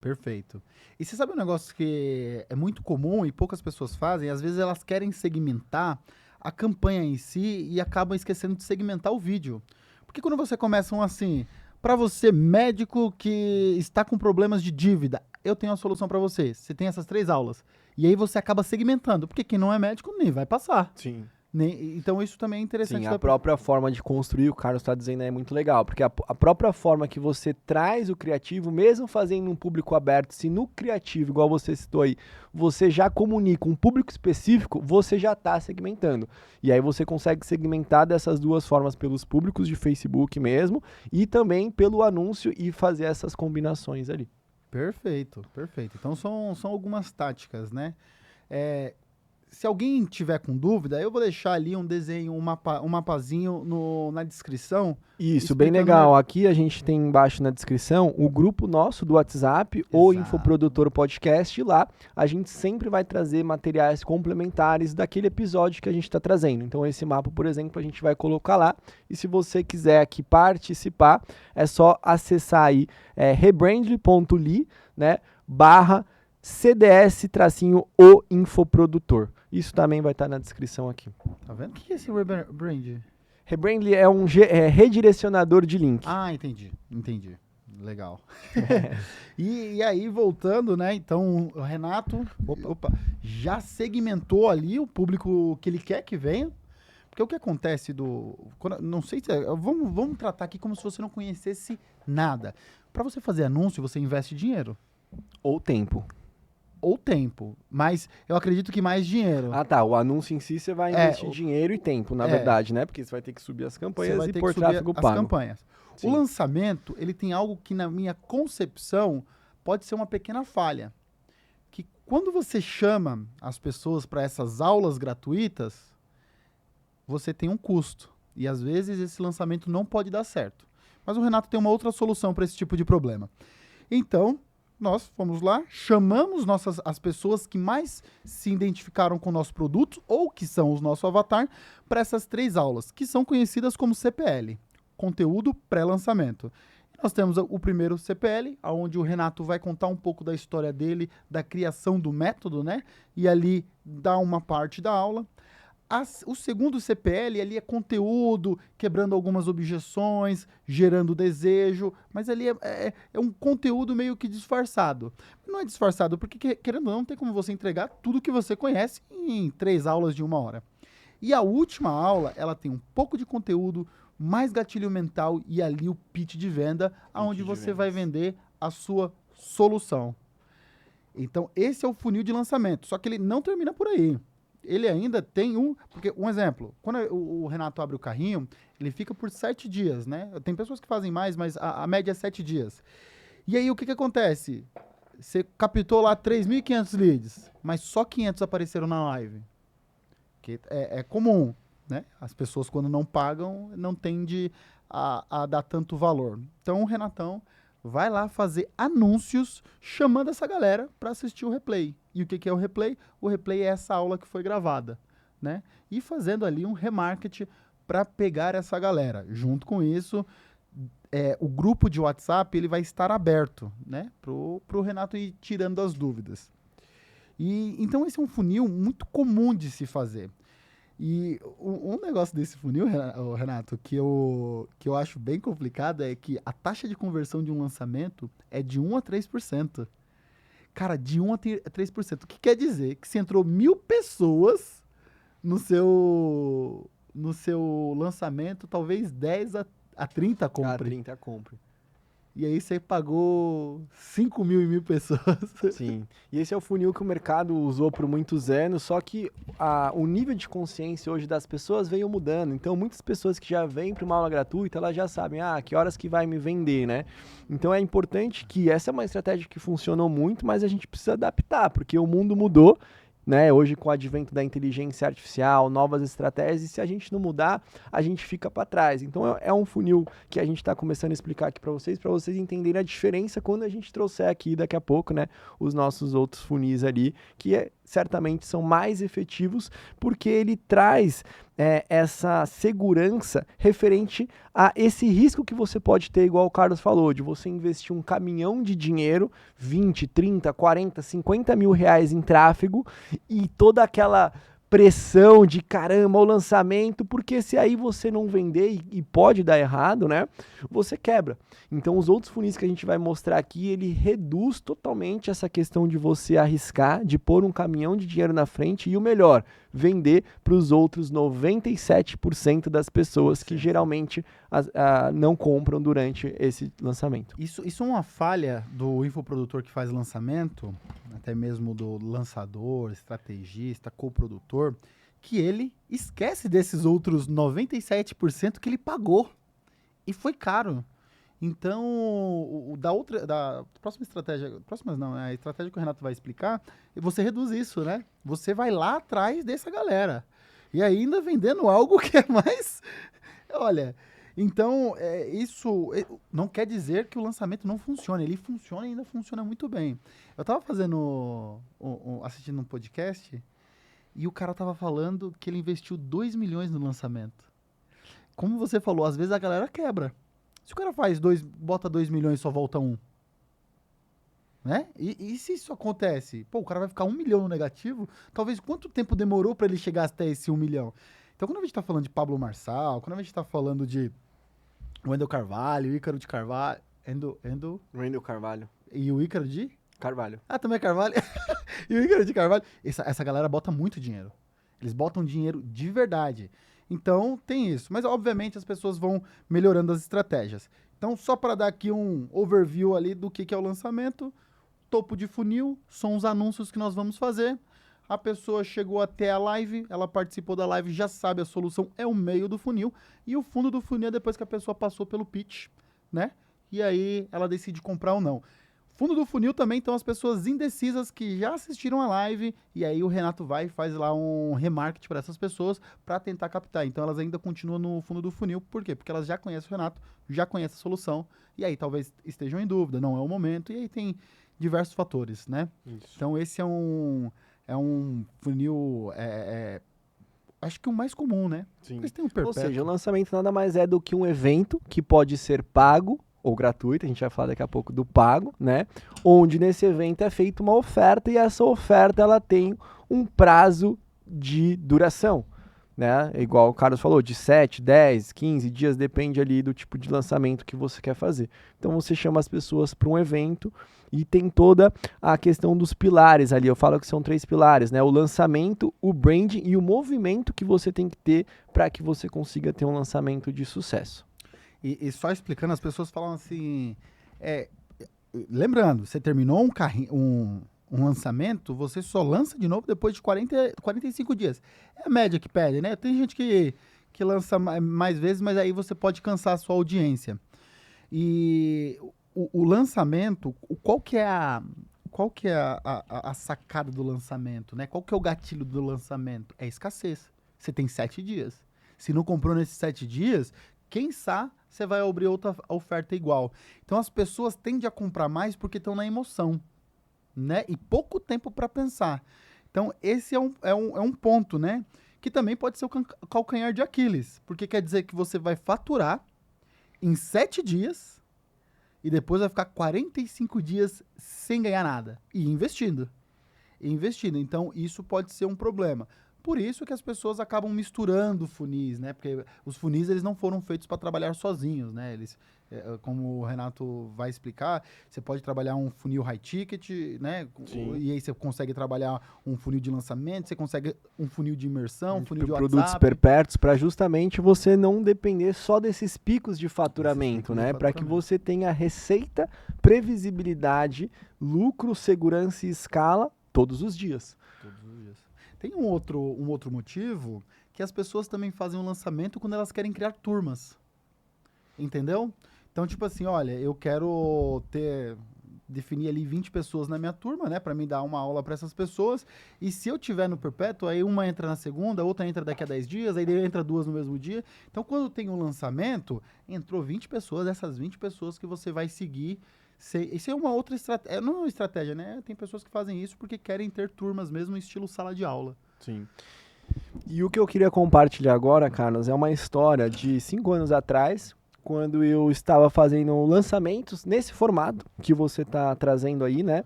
Perfeito. E você sabe um negócio que é muito comum e poucas pessoas fazem? Às vezes elas querem segmentar a campanha em si e acabam esquecendo de segmentar o vídeo. Porque quando você começa um assim, para você médico que está com problemas de dívida, eu tenho a solução para você. Você tem essas 3 aulas. E aí você acaba segmentando, porque quem não é médico nem vai passar. Sim. Então isso também é Sim, interessante. a própria forma de construir, o Carlos está dizendo, é muito legal, porque a própria forma que você traz o criativo, mesmo fazendo um público aberto, se no criativo, igual você citou aí, você já comunica um público específico, você já está segmentando. E aí você consegue segmentar dessas duas formas, pelos públicos de Facebook mesmo, e também pelo anúncio e fazer essas combinações ali. Perfeito, perfeito. Então são algumas táticas, né? É, se alguém tiver com dúvida, eu vou deixar ali um desenho, um mapazinho na descrição, Isso, bem explicando legal. Aqui a gente tem embaixo na descrição o grupo nosso do WhatsApp, o Exato. Infoprodutor Podcast. E lá a gente sempre vai trazer materiais complementares daquele episódio que a gente está trazendo. Então esse mapa, por exemplo, a gente vai colocar lá. E se você quiser aqui participar, é só acessar aí rebrandly.ly, né, /CDS-o Infoprodutor. Isso também vai estar na descrição aqui. Tá vendo? O que é esse rebrand? Rebrandly é um redirecionador de link. Ah, entendi. Legal. E aí, voltando, né? Então, o Renato já segmentou ali o público que ele quer que venha. Porque o que acontece não sei se... Vamos tratar aqui como se você não conhecesse nada. Para você fazer anúncio, você investe dinheiro. Ou tempo. Ou tempo, mas eu acredito que mais dinheiro. Ah, tá. O anúncio em si você vai investir dinheiro e tempo, na verdade, né? Porque você vai ter que subir as campanhas e pôr tráfego pago. As campanhas. Sim. O lançamento, ele tem algo que, na minha concepção, pode ser uma pequena falha. Que quando você chama as pessoas para essas aulas gratuitas, você tem um custo. E, às vezes, esse lançamento não pode dar certo. Mas o Renato tem uma outra solução para esse tipo de problema. Então, nós fomos lá, chamamos as pessoas que mais se identificaram com o nosso produto ou que são os nossos avatar para essas 3 aulas, que são conhecidas como CPL, Conteúdo Pré-Lançamento. Nós temos o primeiro CPL, onde o Renato vai contar um pouco da história dele, da criação do método, né? E ali dá uma parte da aula. O segundo CPL ali é conteúdo, quebrando algumas objeções, gerando desejo, mas ali é um conteúdo meio que disfarçado. Não é disfarçado, porque querendo ou não, tem como você entregar tudo que você conhece em 3 aulas de 1 hora. E a última aula, ela tem um pouco de conteúdo, mais gatilho mental e ali o pitch de venda, onde você vai vender a sua solução. Então, esse é o funil de lançamento, só que ele não termina por aí. Ele ainda tem porque um exemplo, quando o Renato abre o carrinho, ele fica por 7 dias, né? Tem pessoas que fazem mais, mas a média é 7 dias. E aí o que acontece? Você captou lá 3.500 leads, mas só 500 apareceram na live. Que é comum, né? As pessoas quando não pagam, não tendem a dar tanto valor. Então o Renatão vai lá fazer anúncios chamando essa galera para assistir o replay. E o que é o replay? O replay é essa aula que foi gravada, né? E fazendo ali um remarketing para pegar essa galera. Junto com isso, o grupo de WhatsApp ele vai estar aberto, né? Pro Renato ir tirando as dúvidas. E então esse é um funil muito comum de se fazer. E um negócio desse funil, Renato, que eu acho bem complicado é que a taxa de conversão de um lançamento é de 1 a 3%. Cara, de 1 a 3%. O que quer dizer? Que se entrou 1.000 pessoas no seu lançamento, talvez 10 a 30 compre. A 30 compre. E aí você pagou 5.000 em 1.000 pessoas. Sim. E esse é o funil que o mercado usou por muitos anos, só que o nível de consciência hoje das pessoas veio mudando. Então, muitas pessoas que já vêm para uma aula gratuita, elas já sabem, que horas que vai me vender, né? Então, é importante que essa é uma estratégia que funcionou muito, mas a gente precisa adaptar, porque o mundo mudou, né? Hoje, com o advento da inteligência artificial, novas estratégias, e se a gente não mudar, a gente fica para trás. Então, é um funil que a gente está começando a explicar aqui para vocês entenderem a diferença quando a gente trouxer aqui daqui a pouco, né, os nossos outros funis ali, que certamente são mais efetivos, porque ele traz essa segurança referente a esse risco que você pode ter, igual o Carlos falou, de você investir um caminhão de dinheiro, 20, 30, 40, 50 mil reais em tráfego e toda aquela pressão de caramba, o lançamento, porque se aí você não vender e pode dar errado, né, você quebra. Então os outros funis que a gente vai mostrar aqui, ele reduz totalmente essa questão de você arriscar, de pôr um caminhão de dinheiro na frente e o melhor, vender para os outros 97% das pessoas que geralmente não compram durante esse lançamento. Isso é uma falha do infoprodutor que faz lançamento, até mesmo do lançador, estrategista, coprodutor, que ele esquece desses outros 97% que ele pagou. E foi caro. Então, da próxima estratégia, a estratégia que o Renato vai explicar, você reduz isso, né? Você vai lá atrás dessa galera. E ainda vendendo algo que é mais... Olha, então, isso não quer dizer que o lançamento não funcione. Ele funciona e ainda funciona muito bem. Eu tava assistindo um podcast e o cara tava falando que ele investiu 2 milhões no lançamento. Como você falou, às vezes a galera quebra. Se o cara bota 2 milhões e só volta 1, né? E se isso acontece? Pô, o cara vai ficar 1 milhão no negativo? Talvez quanto tempo demorou para ele chegar até esse 1 milhão? Então, quando a gente tá falando de Pablo Marçal, quando a gente tá falando de Wendel Carvalho, Ícaro de Carvalho, Wendel Carvalho. E o Ícaro de? Carvalho. Ah, também é Carvalho. E o Ícaro de Carvalho. Essa galera bota muito dinheiro. Eles botam dinheiro de verdade. Então, tem isso. Mas, obviamente, as pessoas vão melhorando as estratégias. Então, só para dar aqui um overview ali do que é o lançamento, topo de funil, são os anúncios que nós vamos fazer. A pessoa chegou até a live, ela participou da live, já sabe a solução, é o meio do funil. E o fundo do funil é depois que a pessoa passou pelo pitch, né? E aí ela decide comprar ou não. Fundo do funil também estão as pessoas indecisas que já assistiram a live, e aí o Renato vai e faz lá um remarketing para essas pessoas para tentar captar. Então elas ainda continuam no fundo do funil. Por quê? Porque elas já conhecem o Renato, já conhecem a solução, e aí talvez estejam em dúvida, não é o momento, e aí tem diversos fatores, né? Isso. Então esse é um funil, acho que o mais comum, né? Sim. Mas tem um perpétuo. Ou seja, o lançamento nada mais é do que um evento que pode ser pago ou gratuito, a gente vai falar daqui a pouco do pago, né? Onde nesse evento é feita uma oferta e essa oferta ela tem um prazo de duração, né? Igual o Carlos falou, de 7, 10, 15 dias, depende ali do tipo de lançamento que você quer fazer. Então você chama as pessoas para um evento e tem toda a questão dos pilares ali. Eu falo que são 3 pilares, né? O lançamento, o branding e o movimento que você tem que ter para que você consiga ter um lançamento de sucesso. E só explicando, as pessoas falam assim, lembrando, você terminou um lançamento, você só lança de novo depois de 45 dias. É a média que pede, né? Tem gente que lança mais vezes, mas aí você pode cansar a sua audiência. E o lançamento, qual que é a sacada do lançamento, né? Qual que é o gatilho do lançamento? É escassez. Você tem 7 dias. Se não comprou nesses 7 dias, quem sabe você vai abrir outra oferta igual. Então as pessoas tendem a comprar mais porque estão na emoção, né? E pouco tempo para pensar. Então esse é um ponto, né? Que também pode ser o calcanhar de Aquiles, porque quer dizer que você vai faturar em 7 dias e depois vai ficar 45 dias sem ganhar nada e investindo. Então isso pode ser um problema. Por isso que as pessoas acabam misturando funis, né? Porque os funis eles não foram feitos para trabalhar sozinhos, né? Eles, como o Renato vai explicar, você pode trabalhar um funil high ticket, né? Sim. E aí você consegue trabalhar um funil de lançamento, você consegue um funil de imersão, um funil de WhatsApp. Produtos perpétuos para justamente você não depender só desses picos de faturamento, né? Para que você tenha receita, previsibilidade, lucro, segurança e escala todos os dias. Tem um outro motivo que as pessoas também fazem um lançamento quando elas querem criar turmas. Entendeu? Então, tipo assim, olha, eu quero definir ali 20 pessoas na minha turma, né? Pra mim dar uma aula para essas pessoas. E se eu tiver no perpétuo, aí uma entra na segunda, outra entra daqui a 10 dias, aí entra 2 no mesmo dia. Então, quando tem um lançamento, entrou 20 pessoas, essas 20 pessoas que você vai seguir Isso é uma outra estratégia. Não é uma estratégia, né? Tem pessoas que fazem isso porque querem ter turmas mesmo em estilo sala de aula. Sim. E o que eu queria compartilhar agora, Carlos, é uma história de 5 anos atrás, quando eu estava fazendo lançamentos nesse formato que você está trazendo aí, né?